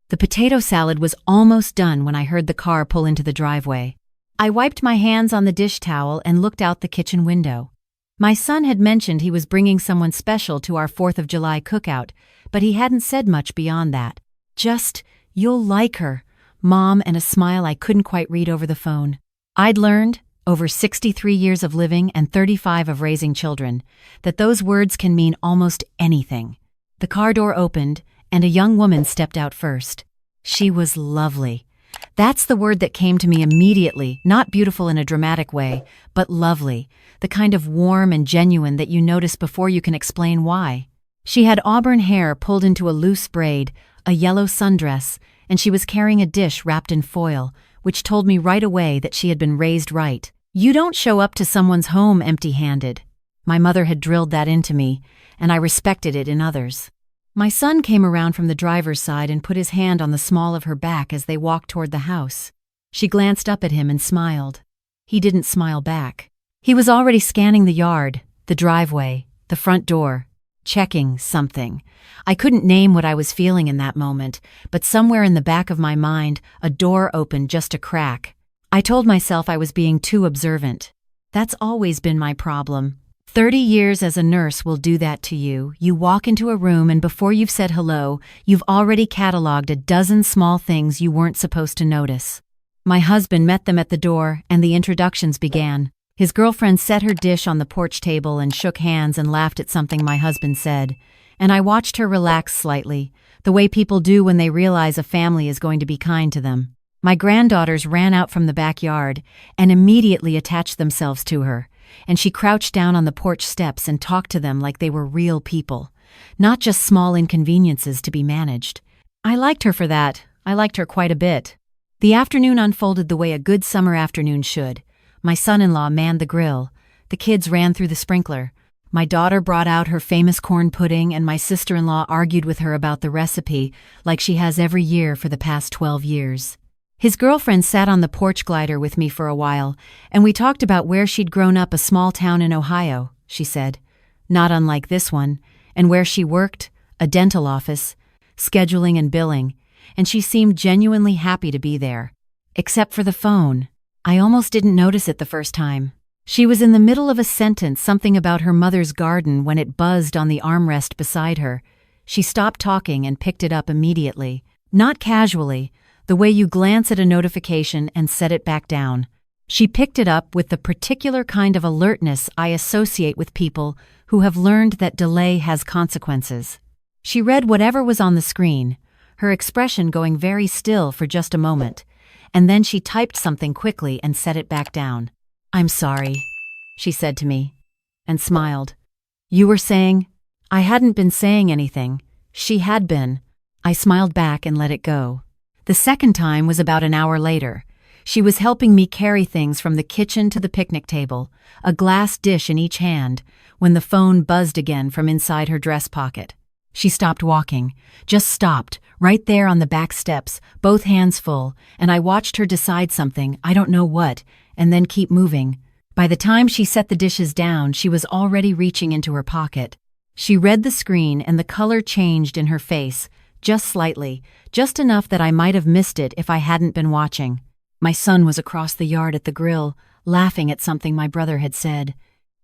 The potato salad was almost done when I heard the car pull into the driveway. I wiped my hands on the dish towel and looked out the kitchen window. My son had mentioned he was bringing someone special to our 4th of July cookout, but he hadn't said much beyond that. Just, "You'll like her, Mom," and a smile I couldn't quite read over the phone. I'd learned, over 63 years of living and 35 of raising children, that those words can mean almost anything. The car door opened, and a young woman stepped out first. She was lovely. That's the word that came to me immediately, not beautiful in a dramatic way, but lovely, the kind of warm and genuine that you notice before you can explain why. She had auburn hair pulled into a loose braid, a yellow sundress, and she was carrying a dish wrapped in foil, which told me right away that she had been raised right. You don't show up to someone's home empty-handed. My mother had drilled that into me, and I respected it in others. My son came around from the driver's side and put his hand on the small of her back as they walked toward the house. She glanced up at him and smiled. He didn't smile back. He was already scanning the yard, the driveway, the front door, checking something. I couldn't name what I was feeling in that moment, but somewhere in the back of my mind, a door opened just a crack. I told myself I was being too observant. That's always been my problem. 30 years as a nurse will do that to you. You walk into a room and before you've said hello, you've already cataloged a dozen small things you weren't supposed to notice. My husband met them at the door and the introductions began. His girlfriend set her dish on the porch table and shook hands and laughed at something my husband said. And I watched her relax slightly, the way people do when they realize a family is going to be kind to them. My granddaughters ran out from the backyard and immediately attached themselves to her, and she crouched down on the porch steps and talked to them like they were real people, not just small inconveniences to be managed. I liked her for that. I liked her quite a bit. The afternoon unfolded the way a good summer afternoon should. My son-in-law manned the grill. The kids ran through the sprinkler. My daughter brought out her famous corn pudding, and my sister-in-law argued with her about the recipe like she has every year for the past 12 years. His girlfriend sat on the porch glider with me for a while, and we talked about where she'd grown up, a small town in Ohio, she said, not unlike this one, and where she worked, a dental office, scheduling and billing, and she seemed genuinely happy to be there. Except for the phone. I almost didn't notice it the first time. She was in the middle of a sentence, something about her mother's garden, when it buzzed on the armrest beside her. She stopped talking and picked it up immediately, not casually, the way you glance at a notification and set it back down. She picked it up with the particular kind of alertness I associate with people who have learned that delay has consequences. She read whatever was on the screen, her expression going very still for just a moment, and then she typed something quickly and set it back down. "I'm sorry," she said to me, and smiled. "You were saying?" I hadn't been saying anything. She had been. I smiled back and let it go. The second time was about an hour later. She was helping me carry things from the kitchen to the picnic table, a glass dish in each hand, when the phone buzzed again from inside her dress pocket. She stopped walking, just stopped, right there on the back steps, both hands full, and I watched her decide something, I don't know what, and then keep moving. By the time she set the dishes down, she was already reaching into her pocket. She read the screen and the color changed in her face, just slightly, just enough that I might have missed it if I hadn't been watching. My son was across the yard at the grill, laughing at something my brother had said.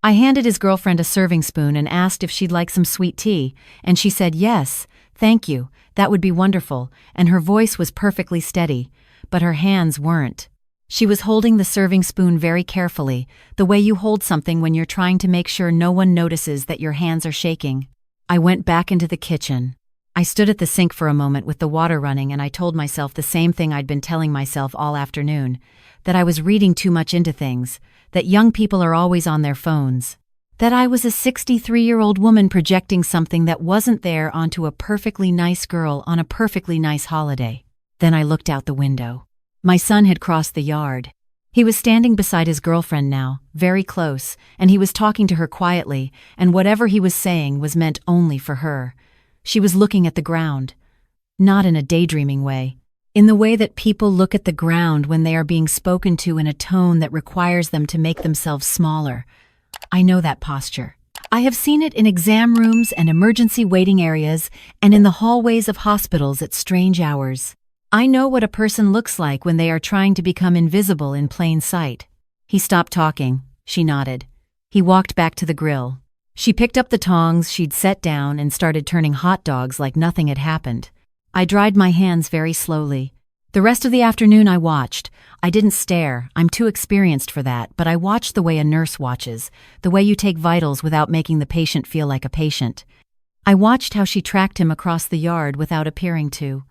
I handed his girlfriend a serving spoon and asked if she'd like some sweet tea, and she said yes, thank you, that would be wonderful, and her voice was perfectly steady, but her hands weren't. She was holding the serving spoon very carefully, the way you hold something when you're trying to make sure no one notices that your hands are shaking. I went back into the kitchen. I stood at the sink for a moment with the water running, and I told myself the same thing I'd been telling myself all afternoon, that I was reading too much into things, that young people are always on their phones, that I was a 63-year-old woman projecting something that wasn't there onto a perfectly nice girl on a perfectly nice holiday. Then I looked out the window. My son had crossed the yard. He was standing beside his girlfriend now, very close, and he was talking to her quietly, and whatever he was saying was meant only for her. She was looking at the ground, not in a daydreaming way, in the way that people look at the ground when they are being spoken to in a tone that requires them to make themselves smaller. I know that posture. I have seen it in exam rooms and emergency waiting areas and in the hallways of hospitals at strange hours. I know what a person looks like when they are trying to become invisible in plain sight. He stopped talking. She nodded. He walked back to the grill. She picked up the tongs she'd set down and started turning hot dogs like nothing had happened. I dried my hands very slowly. The rest of the afternoon I watched. I didn't stare, I'm too experienced for that, but I watched the way a nurse watches, the way you take vitals without making the patient feel like a patient. I watched how she tracked him across the yard without appearing to.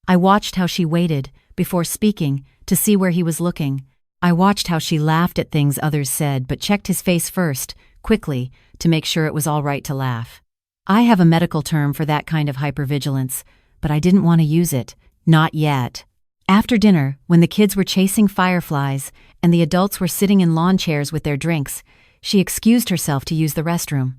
I watched how she waited, before speaking, to see where he was looking. I watched how she laughed at things others said but checked his face first, quickly, to make sure it was all right to laugh. I have a medical term for that kind of hypervigilance, but I didn't want to use it, not yet. After dinner, when the kids were chasing fireflies and the adults were sitting in lawn chairs with their drinks, she excused herself to use the restroom.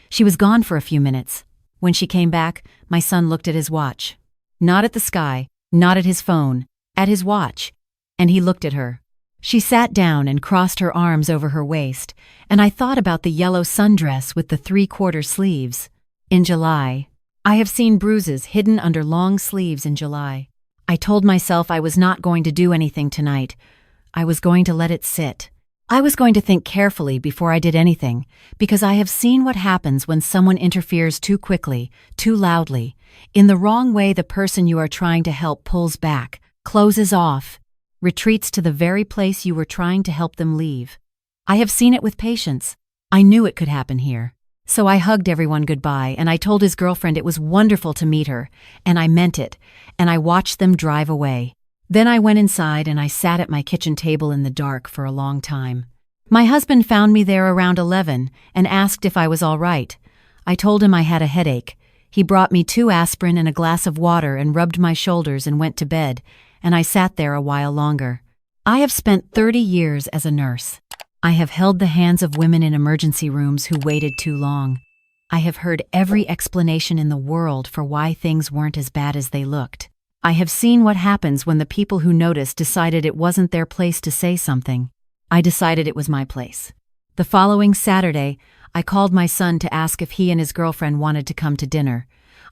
She was gone for a few minutes. When she came back, my son looked at his watch. Not at the sky, not at his phone, at his watch. And he looked at her. She sat down and crossed her arms over her waist, and I thought about the yellow sundress with the 3/4 sleeves. In July. I have seen bruises hidden under long sleeves in July. I told myself I was not going to do anything tonight. I was going to let it sit. I was going to think carefully before I did anything, because I have seen what happens when someone interferes too quickly, too loudly. In the wrong way, the person you are trying to help pulls back, closes off, retreats to the very place you were trying to help them leave. I have seen it with patients. I knew it could happen here. So I hugged everyone goodbye, and I told his girlfriend it was wonderful to meet her, and I meant it, and I watched them drive away. Then I went inside and I sat at my kitchen table in the dark for a long time. My husband found me there around 11 and asked if I was all right. I told him I had a headache. He brought me 2 aspirin and a glass of water and rubbed my shoulders and went to bed, and I sat there a while longer. I have spent 30 years as a nurse. I have held the hands of women in emergency rooms who waited too long. I have heard every explanation in the world for why things weren't as bad as they looked. I have seen what happens when the people who noticed decided it wasn't their place to say something. I decided it was my place. The following Saturday, I called my son to ask if he and his girlfriend wanted to come to dinner.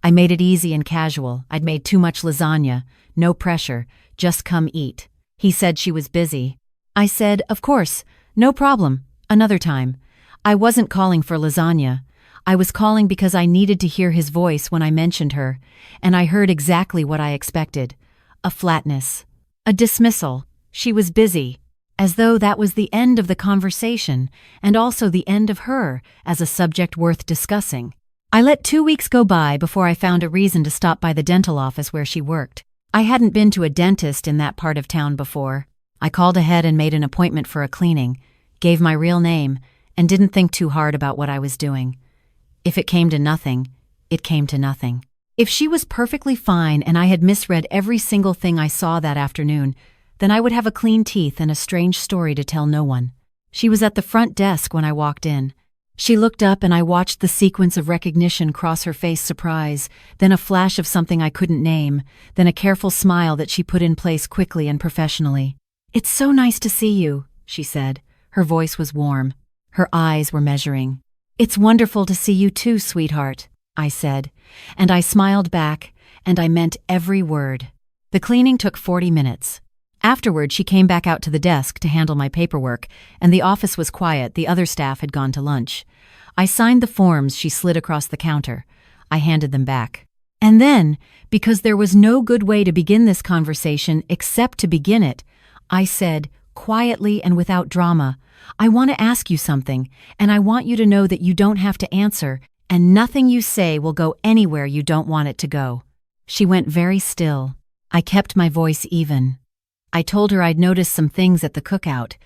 I made it easy and casual. I'd made too much lasagna. No pressure. Just come eat. He said she was busy. I said, of course. No problem. Another time. I wasn't calling for lasagna. I was calling because I needed to hear his voice when I mentioned her, and I heard exactly what I expected. A flatness. A dismissal. She was busy. As though that was the end of the conversation, and also the end of her as a subject worth discussing. I let 2 weeks go by before I found a reason to stop by the dental office where she worked. I hadn't been to a dentist in that part of town before. I called ahead and made an appointment for a cleaning, gave my real name, and didn't think too hard about what I was doing. If it came to nothing, it came to nothing. If she was perfectly fine and I had misread every single thing I saw that afternoon, then I would have a clean teeth and a strange story to tell no one. She was at the front desk when I walked in. She looked up and I watched the sequence of recognition cross her face, surprise, then a flash of something I couldn't name, then a careful smile that she put in place quickly and professionally. "It's so nice to see you," she said. Her voice was warm. Her eyes were measuring. "It's wonderful to see you too, sweetheart," I said, and I smiled back, and I meant every word. The cleaning took 40 minutes. Afterward, she came back out to the desk to handle my paperwork, and the office was quiet. The other staff had gone to lunch. I signed the forms she slid across the counter. I handed them back. And then, because there was no good way to begin this conversation except to begin it, I said, quietly and without drama, "I want to ask you something, and I want you to know that you don't have to answer, and nothing you say will go anywhere you don't want it to go." She went very still. I kept my voice even. I told her I'd noticed some things at the cookout.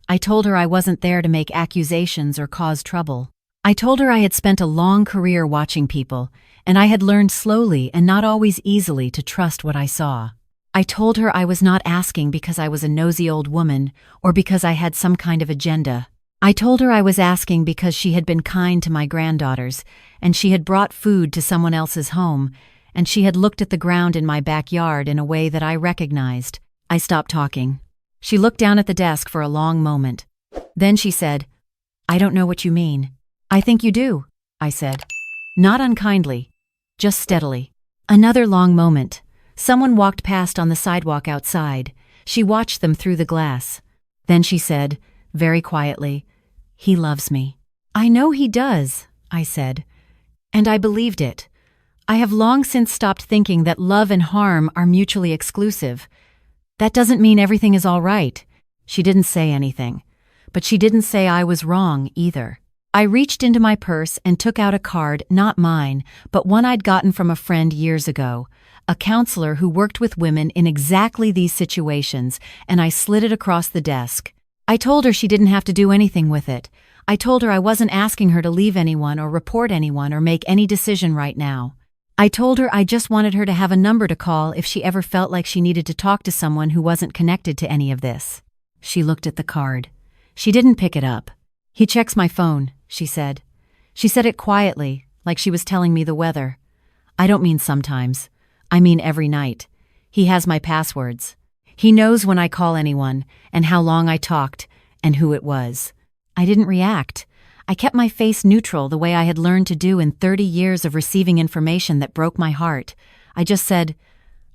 I told her I wasn't there to make accusations or cause trouble. I told her I had spent a long career watching people, and I had learned slowly and not always easily to trust what I saw. I told her I was not asking because I was a nosy old woman or because I had some kind of agenda. I told her I was asking because she had been kind to my granddaughters, and she had brought food to someone else's home, and she had looked at the ground in my backyard in a way that I recognized. I stopped talking. She looked down at the desk for a long moment. Then she said, "I don't know what you mean." "I think you do," I said. Not unkindly, just steadily. Another long moment. Someone walked past on the sidewalk outside. She watched them through the glass. Then she said, very quietly, "He loves me." "I know he does," I said. And I believed it. I have long since stopped thinking that love and harm are mutually exclusive. That doesn't mean everything is all right. She didn't say anything. But she didn't say I was wrong either. I reached into my purse and took out a card, not mine, but one I'd gotten from a friend years ago, a counselor who worked with women in exactly these situations, and I slid it across the desk. I told her she didn't have to do anything with it. I told her I wasn't asking her to leave anyone or report anyone or make any decision right now. I told her I just wanted her to have a number to call if she ever felt like she needed to talk to someone who wasn't connected to any of this. She looked at the card. She didn't pick it up. "He checks my phone," she said. She said it quietly, like she was telling me the weather. "I don't mean sometimes. I mean every night. He has my passwords. He knows when I call anyone, and how long I talked, and who it was." I didn't react. I kept my face neutral the way I had learned to do in 30 years of receiving information that broke my heart. I just said,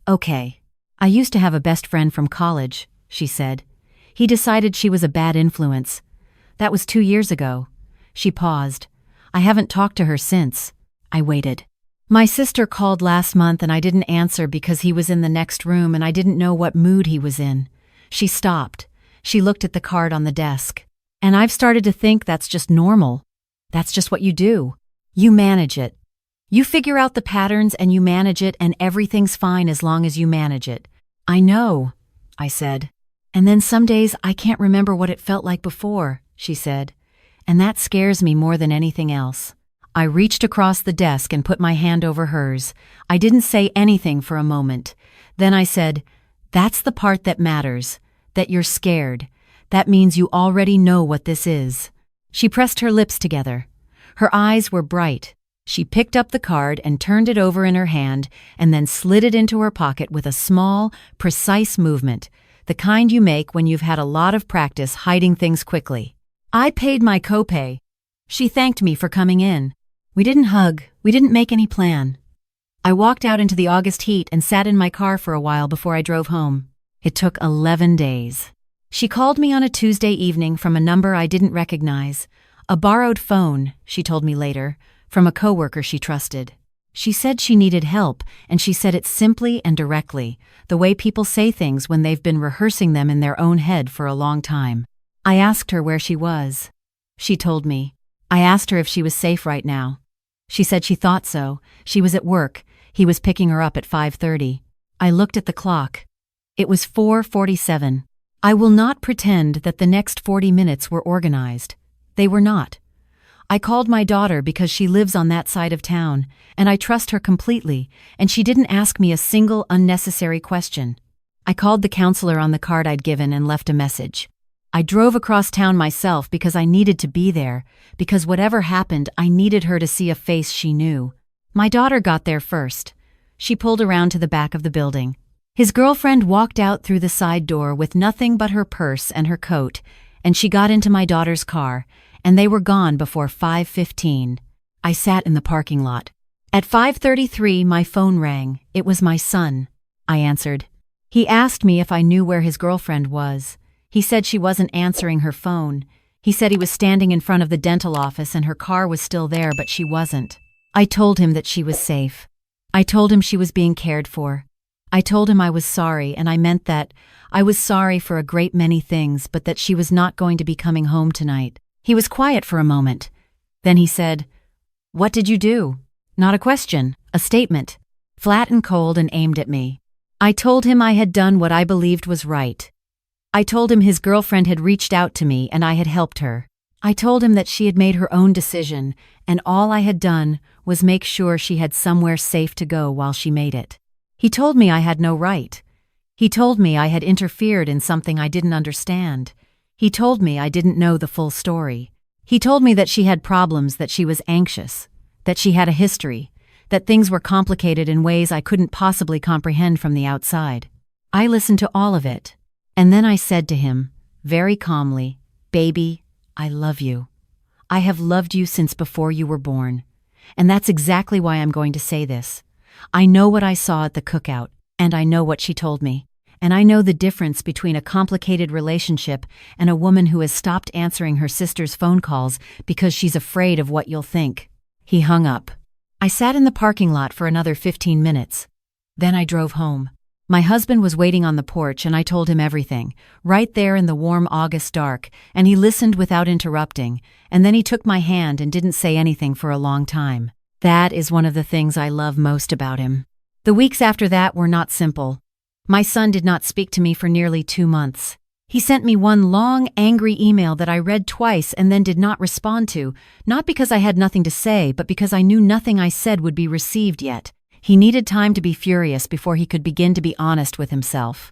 "Okay. I used to have a best friend from college," she said. "He decided she was a bad influence. That was 2 years ago." She paused. "I haven't talked to her since." I waited. "My sister called last month and I didn't answer because he was in the next room and I didn't know what mood he was in." She stopped. She looked at the card on the desk. "And I've started to think that's just normal. That's just what you do. You manage it. You figure out the patterns and you manage it, and everything's fine as long as you manage it." "I know," I said. "And then some days I can't remember what it felt like before," she said. "And that scares me more than anything else." I reached across the desk and put my hand over hers. I didn't say anything for a moment. Then I said, "That's the part that matters, that you're scared. That means you already know what this is." She pressed her lips together. Her eyes were bright. She picked up the card and turned it over in her hand and then slid it into her pocket with a small, precise movement, the kind you make when you've had a lot of practice hiding things quickly. I paid my copay. She thanked me for coming in. We didn't hug. We didn't make any plan. I walked out into the August heat and sat in my car for a while before I drove home. It took 11 days. She called me on a Tuesday evening from a number I didn't recognize. A borrowed phone, she told me later, from a coworker she trusted. She said she needed help, and she said it simply and directly, the way people say things when they've been rehearsing them in their own head for a long time. I asked her where she was. She told me. I asked her if she was safe right now. She said she thought so. She was at work. He was picking her up at 5:30. I looked at the clock. It was 4:47. I will not pretend that the next 40 minutes were organized. They were not. I called my daughter because she lives on that side of town, and I trust her completely, and she didn't ask me a single unnecessary question. I called the counselor on the card I'd given and left a message. I drove across town myself because I needed to be there, because whatever happened, I needed her to see a face she knew. My daughter got there first. She pulled around to the back of the building. His girlfriend walked out through the side door with nothing but her purse and her coat, and she got into my daughter's car, and they were gone before 5:15. I sat in the parking lot. At 5:33, my phone rang. It was my son. I answered. He asked me if I knew where his girlfriend was. He said she wasn't answering her phone. He said he was standing in front of the dental office and her car was still there, but she wasn't. I told him that she was safe. I told him she was being cared for. I told him I was sorry, and I meant that I was sorry for a great many things, but that she was not going to be coming home tonight. He was quiet for a moment. Then he said, "What did you do?" Not a question, a statement, flat and cold and aimed at me. I told him I had done what I believed was right. I told him his girlfriend had reached out to me and I had helped her. I told him that she had made her own decision, and all I had done was make sure she had somewhere safe to go while she made it. He told me I had no right. He told me I had interfered in something I didn't understand. He told me I didn't know the full story. He told me that she had problems, that she was anxious, that she had a history, that things were complicated in ways I couldn't possibly comprehend from the outside. I listened to all of it, and then I said to him, very calmly, "Baby, I love you. I have loved you since before you were born. And that's exactly why I'm going to say this. I know what I saw at the cookout, and I know what she told me. And I know the difference between a complicated relationship and a woman who has stopped answering her sister's phone calls because she's afraid of what you'll think. He hung up. I sat in the parking lot for another 15 minutes. Then I drove home. My husband was waiting on the porch and I told him everything, right there in the warm August dark, and he listened without interrupting, and then he took my hand and didn't say anything for a long time. That is one of the things I love most about him. The weeks after that were not simple. My son did not speak to me for nearly 2 months. He sent me one long, angry email that I read twice and then did not respond to, not because I had nothing to say, but because I knew nothing I said would be received yet. He needed time to be furious before he could begin to be honest with himself.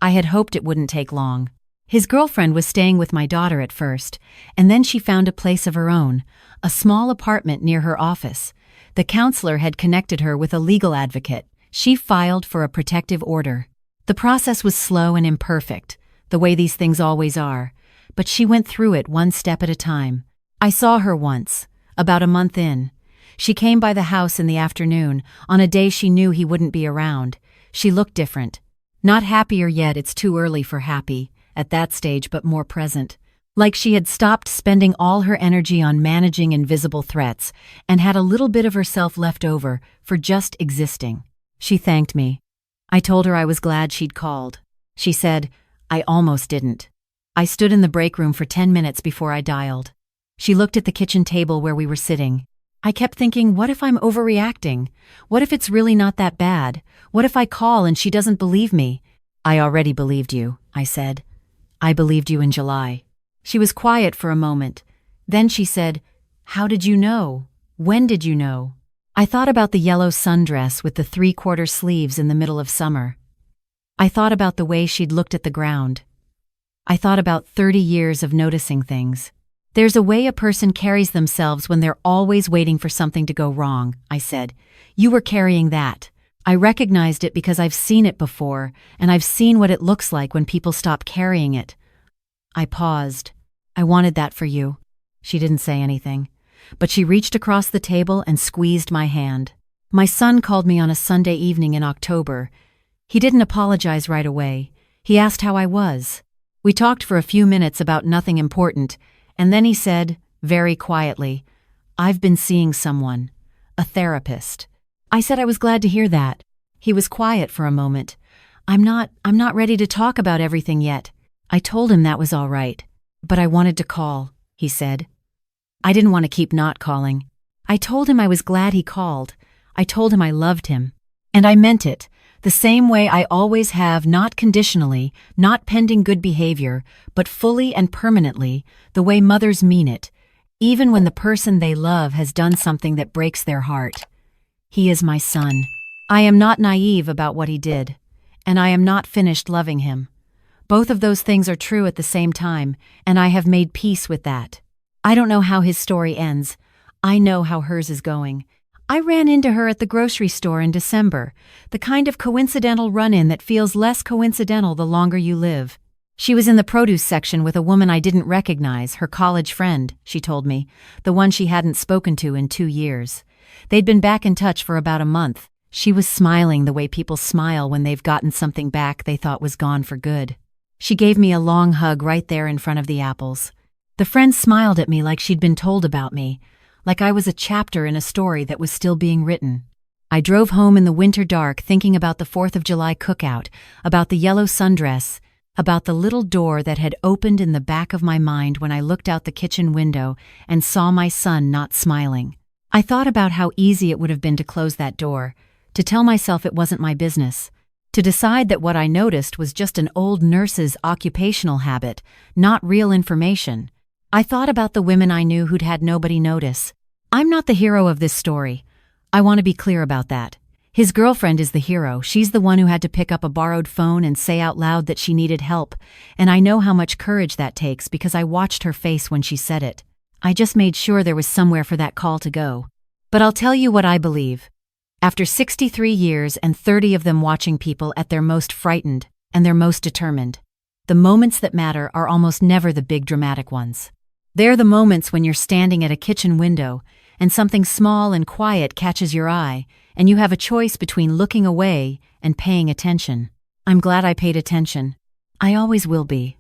I had hoped it wouldn't take long. His girlfriend was staying with my daughter at first, and then she found a place of her own, a small apartment near her office. The counselor had connected her with a legal advocate. She filed for a protective order. The process was slow and imperfect, the way these things always are, but she went through it one step at a time. I saw her once, about a month in. She came by the house in the afternoon, on a day she knew he wouldn't be around. She looked different. Not happier yet, it's too early for happy, at that stage, but more present. Like she had stopped spending all her energy on managing invisible threats and had a little bit of herself left over for just existing. She thanked me. I told her I was glad she'd called. She said, "I almost didn't." I stood in the break room for 10 minutes before I dialed. She looked at the kitchen table where we were sitting. I kept thinking, what if I'm overreacting? What if it's really not that bad? What if I call and she doesn't believe me? "I already believed you," I said. "I believed you in July." She was quiet for a moment. Then she said, "How did you know? When did you know?" I thought about the yellow sundress with the 3/4 sleeves in the middle of summer. I thought about the way she'd looked at the ground. I thought about 30 years of noticing things. "There's a way a person carries themselves when they're always waiting for something to go wrong," I said. "You were carrying that." I recognized it because I've seen it before, and I've seen what it looks like when people stop carrying it. I paused. "I wanted that for you." She didn't say anything, but she reached across the table and squeezed my hand. My son called me on a Sunday evening in October. He didn't apologize right away. He asked how I was. We talked for a few minutes about nothing important, and then he said, very quietly, "I've been seeing someone, a therapist." I said I was glad to hear that. He was quiet for a moment. I'm not ready to talk about everything yet." I told him that was all right. "But I wanted to call," he said. I didn't want to keep not calling. I told him I was glad he called. I told him I loved him. And I meant it, the same way I always have, not conditionally, not pending good behavior, but fully and permanently, the way mothers mean it, even when the person they love has done something that breaks their heart. He is my son. I am not naive about what he did, and I am not finished loving him. Both of those things are true at the same time, and I have made peace with that. I don't know how his story ends. I know how hers is going. I ran into her at the grocery store in December, the kind of coincidental run-in that feels less coincidental the longer you live. She was in the produce section with a woman I didn't recognize, her college friend, she told me, the one she hadn't spoken to in 2 years. They'd been back in touch for about a month. She was smiling the way people smile when they've gotten something back they thought was gone for good. She gave me a long hug right there in front of the apples. The friend smiled at me like she'd been told about me, like I was a chapter in a story that was still being written. I drove home in the winter dark thinking about the 4th of July cookout, about the yellow sundress, about the little door that had opened in the back of my mind when I looked out the kitchen window and saw my son not smiling. I thought about how easy it would have been to close that door, to tell myself it wasn't my business, to decide that what I noticed was just an old nurse's occupational habit, not real information. I thought about the women I knew who'd had nobody notice. I'm not the hero of this story. I want to be clear about that. His girlfriend is the hero. She's the one who had to pick up a borrowed phone and say out loud that she needed help, and I know how much courage that takes because I watched her face when she said it. I just made sure there was somewhere for that call to go. But I'll tell you what I believe. After 63 years and 30 of them watching people at their most frightened and their most determined, the moments that matter are almost never the big dramatic ones. They're the moments when you're standing at a kitchen window and something small and quiet catches your eye, and you have a choice between looking away and paying attention. I'm glad I paid attention. I always will be.